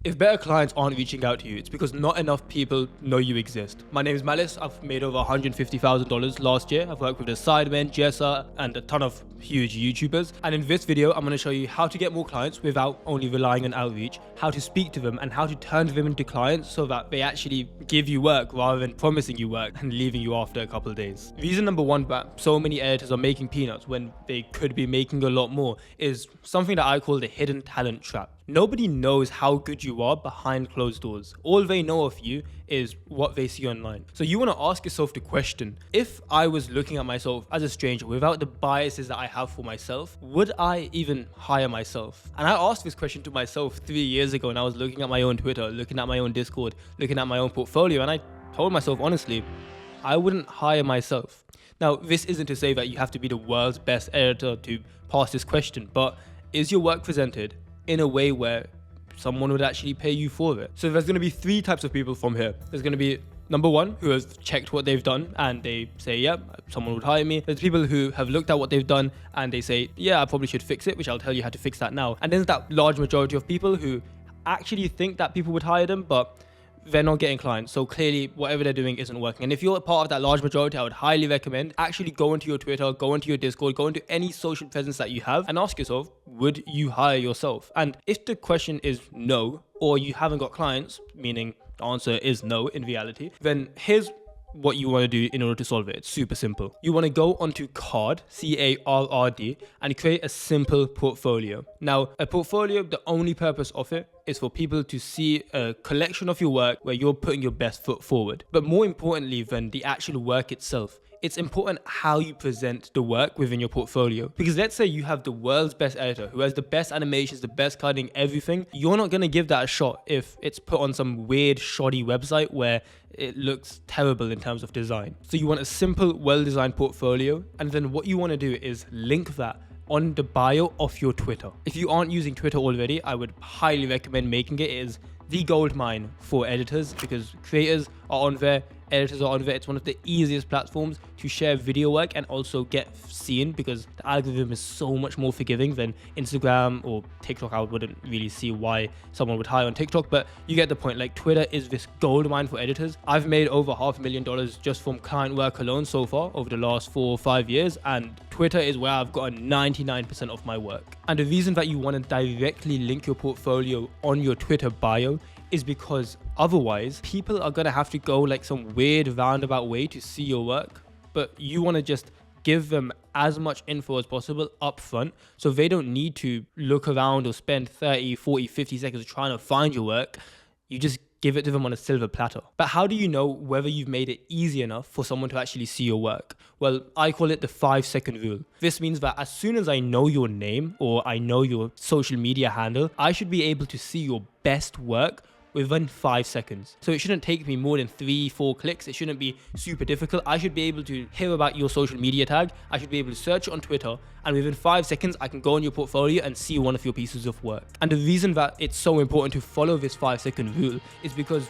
If better clients aren't reaching out to you, it's because not enough people know you exist. My name is Malice. I've made over $150,000 last year. I've worked with the Sidemen, Jessa, and a ton of huge YouTubers. And in this video, I'm going to show you how to get more clients without only relying on outreach, how to speak to them, and how to turn them into clients so that they actually give you work rather than promising you work and leaving you after a couple of days. Reason number one that so many editors are making peanuts when they could be making a lot more is something that I call the hidden talent trap. Nobody knows how good you are behind closed doors. All they know of you is what they see online. So you want to ask yourself the question, if I was looking at myself as a stranger without the biases that I have for myself, would I even hire myself? And I asked this question to myself 3 years ago when I was looking at my own Twitter, looking at my own Discord, looking at my own portfolio, and I told myself honestly, I wouldn't hire myself. Now, this isn't to say that you have to be the world's best editor to pass this question, but is your work presented in a way where someone would actually pay you for it? So there's going to be 3 types of people from here. There's going to be number one, who has checked what they've done and they say, yeah, someone would hire me. There's people who have looked at what they've done and they say, yeah, I probably should fix it, which I'll tell you how to fix that now. And then there's that large majority of people who actually think that people would hire them, but they're not getting clients. So clearly whatever they're doing isn't working. And if you're a part of that large majority, I would highly recommend actually go into your Twitter, go into your Discord, go into any social presence that you have and ask yourself, would you hire yourself? And if the question is no, or you haven't got clients, meaning the answer is no in reality, then here's what you want to do in order to solve it. It's super simple. You want to go onto Card, C-A-R-R-D, and create a simple portfolio. Now, a portfolio, the only purpose of it is for people to see a collection of your work where you're putting your best foot forward. But more importantly than the actual work itself, it's important how you present the work within your portfolio. Because let's say you have the world's best editor who has the best animations, the best coding, everything. You're not going to give that a shot if it's put on some weird, shoddy website where it looks terrible in terms of design. So you want a simple, well-designed portfolio. And then what you want to do is link that on the bio of your Twitter. If you aren't using Twitter already, I would highly recommend making it. It is the gold mine for editors because creators are on there, editors are on there. It's one of the easiest platforms to share video work and also get seen because the algorithm is so much more forgiving than Instagram or TikTok. I wouldn't really see why someone would hire on TikTok, but you get the point. Like, Twitter is this gold mine for editors. I've made over $500,000 just from client work alone so far over the last 4 or 5 years, and Twitter is where I've gotten 99% of my work. And the reason that you want to directly link your portfolio on your Twitter bio is because otherwise people are going to have to go like some weird roundabout way to see your work, but you want to just give them as much info as possible up front so they don't need to look around or spend 30, 40, 50 seconds trying to find your work. You just give it to them on a silver platter. But how do you know whether you've made it easy enough for someone to actually see your work? Well, I call it the 5-second rule. This means that as soon as I know your name or I know your social media handle, I should be able to see your best work within 5 seconds. So it shouldn't take me more than 3-4 clicks. It shouldn't be super difficult. I should be able to hear about your social media tag. I should be able to search it on Twitter, and within 5 seconds, I can go on your portfolio and see one of your pieces of work. And the reason that it's so important to follow this 5-second rule is because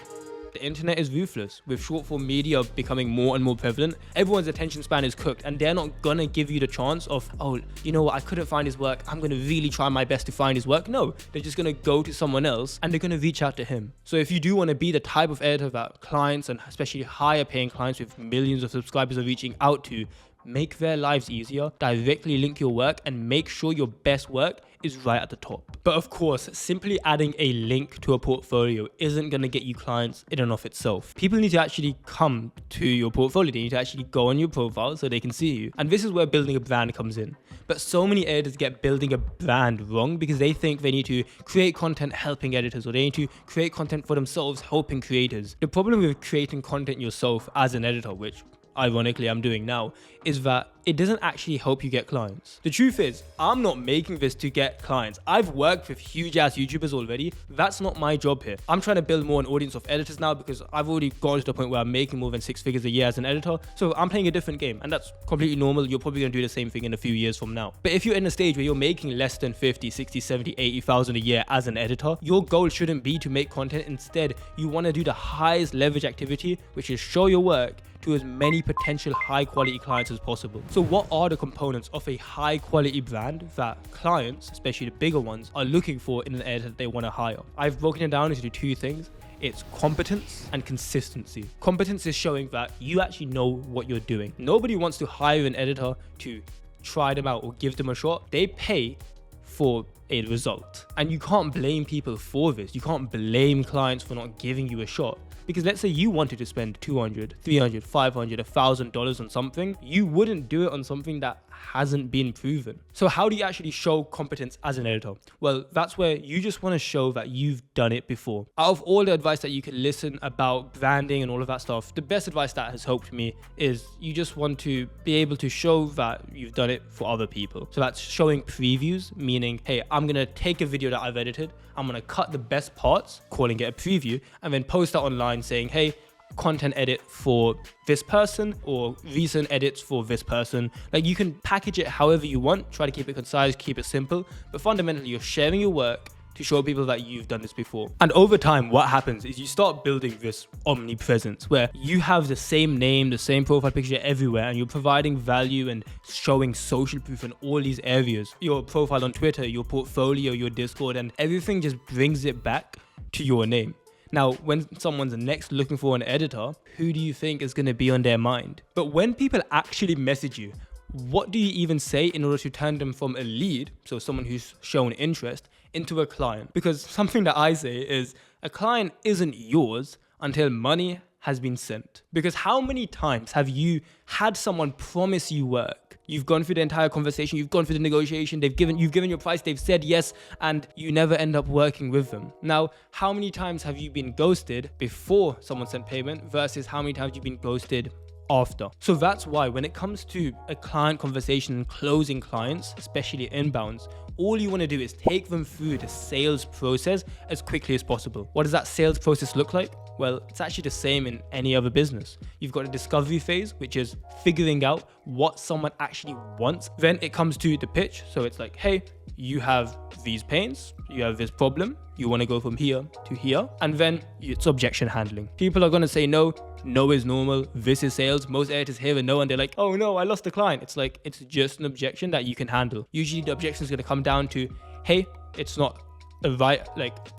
the internet is ruthless. With short form media becoming more and more prevalent, everyone's attention span is cooked and they're not gonna give you the chance of, oh, you know what, I couldn't find his work, I'm gonna really try my best to find his work. No, they're just gonna go to someone else and they're gonna reach out to him. So if you do want to be the type of editor that clients, and especially higher paying clients with millions of subscribers, are reaching out to, make their lives easier, directly link your work, and make sure your best work is right at the top. But of course, simply adding a link to a portfolio isn't going to get you clients in and of itself. People need to actually come to your portfolio. They need to actually go on your profile so they can see you. And this is where building a brand comes in. But so many editors get building a brand wrong because they think they need to create content helping editors, or they need to create content for themselves helping creators. The problem with creating content yourself as an editor, which ironically I'm doing now, is that it doesn't actually help you get clients. The truth is, I'm not making this to get clients. I've worked with huge ass YouTubers already. That's not my job here. I'm trying to build more an audience of editors now because I've already gotten to the point where I'm making more than 6 figures a year as an editor. So I'm playing a different game, and that's completely normal. You're probably gonna do the same thing in a few years from now. But if you're in a stage where you're making less than 50, 60, 70, 80,000 a year as an editor, your goal shouldn't be to make content. Instead, you wanna do the highest leverage activity, which is show your work to as many potential high quality clients as possible. So what are the components of a high quality brand that clients, especially the bigger ones, are looking for in an editor that they want to hire? I've broken it down into two things. It's competence and consistency. Competence is showing that you actually know what you're doing. Nobody wants to hire an editor to try them out or give them a shot. They pay for a result. And you can't blame people for this. You can't blame clients for not giving you a shot. Because let's say you wanted to spend $200, $300, $500, $1,000 on something, you wouldn't do it on something that hasn't been proven. So how do you actually show competence as an editor? Well, that's where you just want to show that you've done it before. Out of all the advice that you can listen about branding and all of that stuff, the best advice that has helped me is you just want to be able to show that you've done it for other people. So that's showing previews, meaning, hey, I'm going to take a video that I've edited, I'm going to cut the best parts, calling it a preview, and then post that online saying, hey, content edit for this person or recent edits for this person. Like, you can package it however you want, try to keep it concise, keep it simple, but fundamentally you're sharing your work to show people that you've done this before. And over time, what happens is you start building this omnipresence where you have the same name, the same profile picture everywhere, and you're providing value and showing social proof in all these areas. Your profile on Twitter, your portfolio, your Discord, and everything just brings it back to your name. Now, when someone's next looking for an editor, who do you think is going to be on their mind? But when people actually message you, what do you even say in order to turn them from a lead, so someone who's shown interest, into a client? Because something that I say is a client isn't yours until money has been sent. Because how many times have you had someone promise you work? You've gone through the entire conversation, you've gone through the negotiation, you've given your price, they've said yes, and you never end up working with them. Now, how many times have you been ghosted before someone sent payment versus how many times you've been ghosted after? So that's why when it comes to a client conversation and closing clients, especially inbounds, all you want to do is take them through the sales process as quickly as possible. What does that sales process look like? Well, it's actually the same in any other business. You've got a discovery phase, which is figuring out what someone actually wants. Then it comes to the pitch. So it's like, hey, you have these pains, you have this problem, you want to go from here to here. And then it's objection handling. People are going to say no. No is normal. This is sales. Most editors hear a no and they're like, oh no, I lost the client. It's like, it's just an objection that you can handle. Usually the objection is going to come down to, hey, it's not a right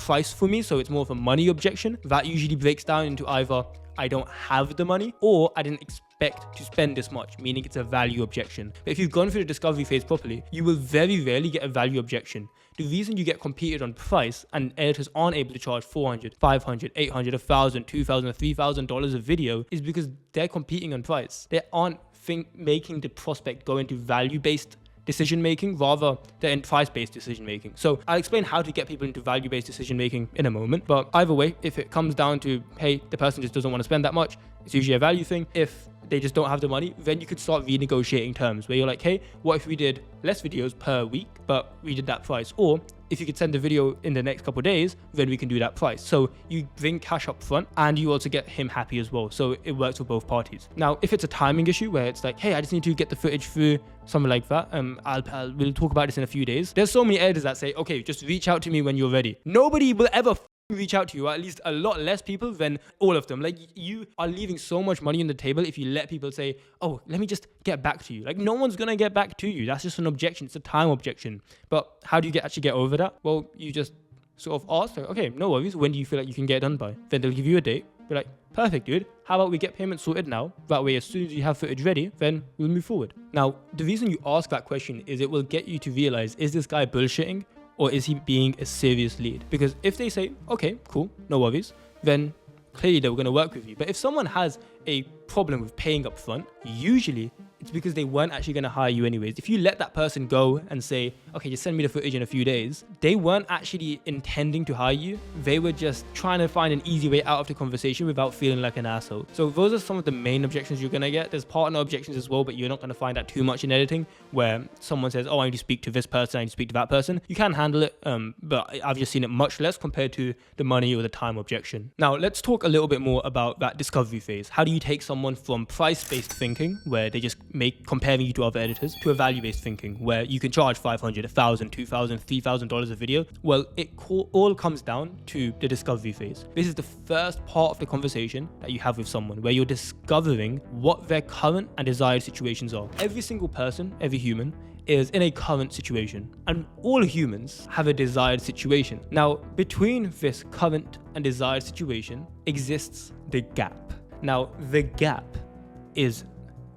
price for me, so it's more of a money objection. That usually breaks down into either I don't have the money or I didn't expect to spend this much, meaning it's a value objection. But if you've gone through the discovery phase properly, you will very rarely get a value objection. The reason you get competed on price and editors aren't able to charge $400, $500, $800, $1,000, $2,000, $3,000 a video is because they're competing on price. They aren't making the prospect go into value-based decision making, rather than price-based decision making. So I'll explain how to get people into value-based decision making in a moment. But either way, if it comes down to, hey, the person just doesn't want to spend that much, it's usually a value thing. If they just don't have the money, then you could start renegotiating terms where you're like, hey, what if we did less videos per week, but we did that price? Or if you could send a video in the next couple of days, then we can do that price. So you bring cash up front and you also get him happy as well. So it works for both parties. Now, if it's a timing issue where it's like, hey, I just need to get the footage through, something like that, we'll talk about this in a few days. There's so many editors that say, okay, just reach out to me when you're ready. Nobody will ever reach out to you, or at least a lot less people than all of them. Like, you are leaving so much money on the table if you let people say, oh, let me just get back to you. Like, no one's gonna get back to you. That's just an objection. It's a time objection. But how do you actually get over that? Well, you just sort of ask, like, okay, no worries, when do you feel like you can get it done by? Then they'll give you a date. Be like, perfect, dude. How about we get payment sorted now? That way, as soon as you have footage ready, then we'll move forward. Now, the reason you ask that question is it will get you to realize, is this guy bullshitting? Or is he being a serious lead? Because if they say, okay, cool, no worries, then clearly they're going to work with you. But if someone has a problem with paying up front, usually it's because they weren't actually going to hire you anyways. If you let that person go and say, okay, just send me the footage in a few days, they weren't actually intending to hire you. They were just trying to find an easy way out of the conversation without feeling like an asshole. So those are some of the main objections you're going to get. There's partner objections as well, but you're not going to find that too much in editing, where someone says, oh, I need to speak to this person, I need to speak to that person. You can handle it, but I've just seen it much less compared to the money or the time objection. Now, let's talk a little bit more about that discovery phase. How do you take someone from price-based thinking, where they just comparing you to other editors, to a value-based thinking where you can charge $500, $1,000, $2,000, $3,000 a video. Well, it all comes down to the discovery phase. This is the first part of the conversation that you have with someone where you're discovering what their current and desired situations are. Every single person, every human, is in a current situation, and all humans have a desired situation. Now, between this current and desired situation exists the gap. Now, the gap is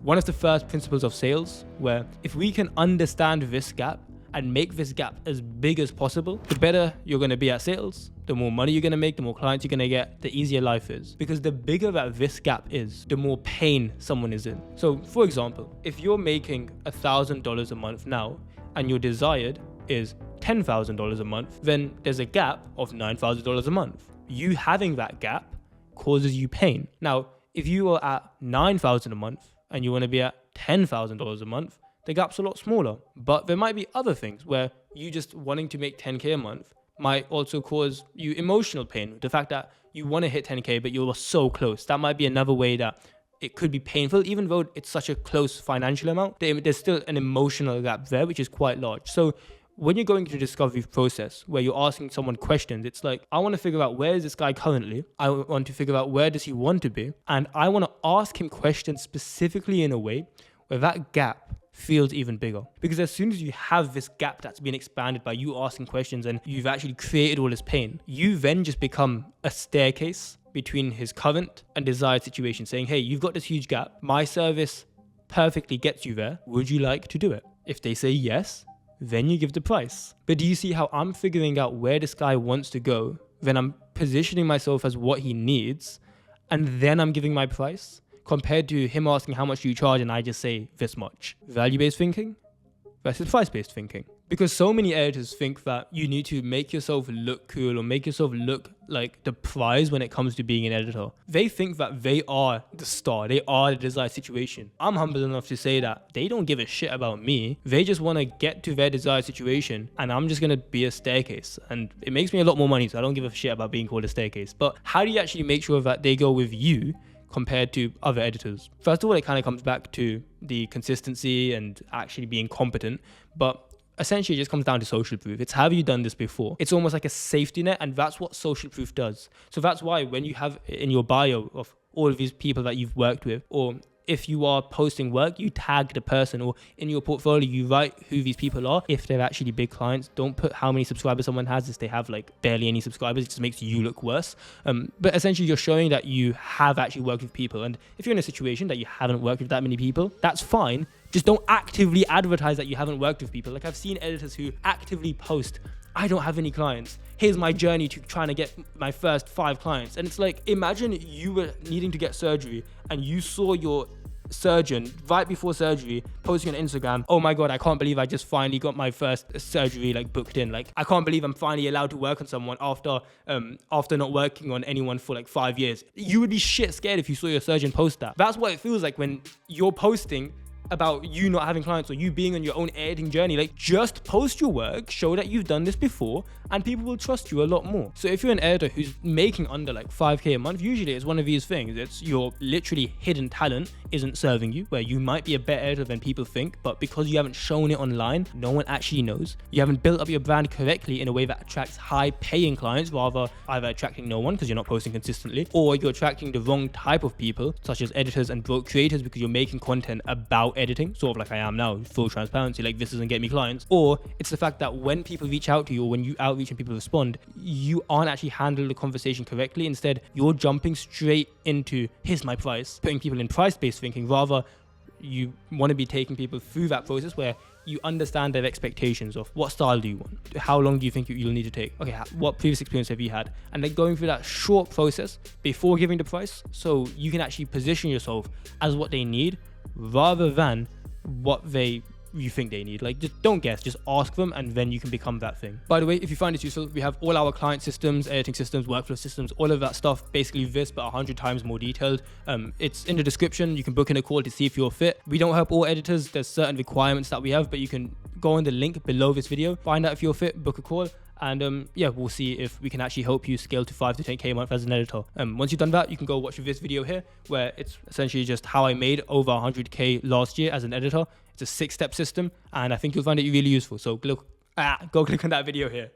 one of the first principles of sales, where if we can understand this gap and make this gap as big as possible, the better you're going to be at sales, the more money you're going to make, the more clients you're going to get, the easier life is. Because the bigger that this gap is, the more pain someone is in. So, for example, if you're making $1,000 a month now and your desired is $10,000 a month, then there's a gap of $9,000 a month. You having that gap causes you pain. Now, if you are at $9,000 a month and you want to be at $10,000 a month, the gap's a lot smaller. But there might be other things where you just wanting to make 10K a month might also cause you emotional pain. The fact that you want to hit 10K, but you're so close. That might be another way that it could be painful, even though it's such a close financial amount. There's still an emotional gap there, which is quite large. So when you're going through the discovery process where you're asking someone questions, it's like, I want to figure out where is this guy currently? I want to figure out where does he want to be? And I want to ask him questions specifically in a way where that gap feels even bigger. Because as soon as you have this gap that's been expanded by you asking questions and you've actually created all this pain, you then just become a staircase between his current and desired situation, saying, hey, you've got this huge gap. My service perfectly gets you there. Would you like to do it? If they say yes, then you give the price. But do you see how I'm figuring out where this guy wants to go? Then I'm positioning myself as what he needs, and then I'm giving my price, compared to him asking how much do you charge and I just say this much. Value-based thinking versus price-based thinking. Because so many editors think that you need to make yourself look cool or make yourself look like the prize when it comes to being an editor. They think that they are the star, they are the desired situation. I'm humble enough to say that they don't give a shit about me. They just want to get to their desired situation, and I'm just going to be a staircase. And it makes me a lot more money, so I don't give a shit about being called a staircase. But how do you actually make sure that they go with you compared to other editors? First of all, it kind of comes back to the consistency and actually being competent, but essentially it just comes down to social proof. It's, have you done this before? It's almost like a safety net, and that's what social proof does. So that's why when you have in your bio of all of these people that you've worked with, or if you are posting work, you tag the person, or in your portfolio, you write who these people are. If they're actually big clients, don't put how many subscribers someone has. If they have like barely any subscribers, it just makes you look worse. But essentially you're showing that you have actually worked with people. And if you're in a situation that you haven't worked with that many people, that's fine. Just don't actively advertise that you haven't worked with people. Like, I've seen editors who actively post, I don't have any clients. Here's my journey to trying to get my first 5 clients. And it's like, imagine you were needing to get surgery and you saw your surgeon right before surgery posting on Instagram, oh my god, I can't believe I just finally got my first surgery like booked in. Like, I can't believe I'm finally allowed to work on someone after not working on anyone for like 5 years. You would be shit scared if you saw your surgeon post that. That's what it feels like when you're posting about you not having clients or you being on your own editing journey. Like, just post your work, show that you've done this before, and people will trust you a lot more. So if you're an editor who's making under like 5K a month, usually it's one of these things. It's your literally hidden talent isn't serving you, where you might be a better editor than people think, but because you haven't shown it online, no one actually knows. You haven't built up your brand correctly in a way that attracts high paying clients, rather either attracting no one because you're not posting consistently, or you're attracting the wrong type of people, such as editors and broke creators, because you're making content about editing, sort of like I am now, full transparency, like this doesn't get me clients. Or it's the fact that when people reach out to you, or when you outreach and people respond, you aren't actually handling the conversation correctly. Instead, you're jumping straight into here's my price, putting people in price-based thinking. Rather, you want to be taking people through that process where you understand their expectations of what style do you want, how long do you think you'll need to take, okay, what previous experience have you had, and then going through that short process before giving the price, so you can actually position yourself as what they need rather than what you think they need. Like, just don't guess, just ask them, and then you can become that thing. By the way, if you find this useful, we have all our client systems, editing systems, workflow systems, all of that stuff, basically this but 100 times more detailed. It's in the description. You can book in a call to see if you're fit. We don't help all editors. There's certain requirements that we have, but you can go on the link below this video, find out if you're fit, book a call, And yeah, we'll see if we can actually help you scale to 5 to 10k a month as an editor. Once you've done that, you can go watch this video here, where it's essentially just how I made over 100k last year as an editor. It's a 6-step system, and I think you'll find it really useful. So go click on that video here.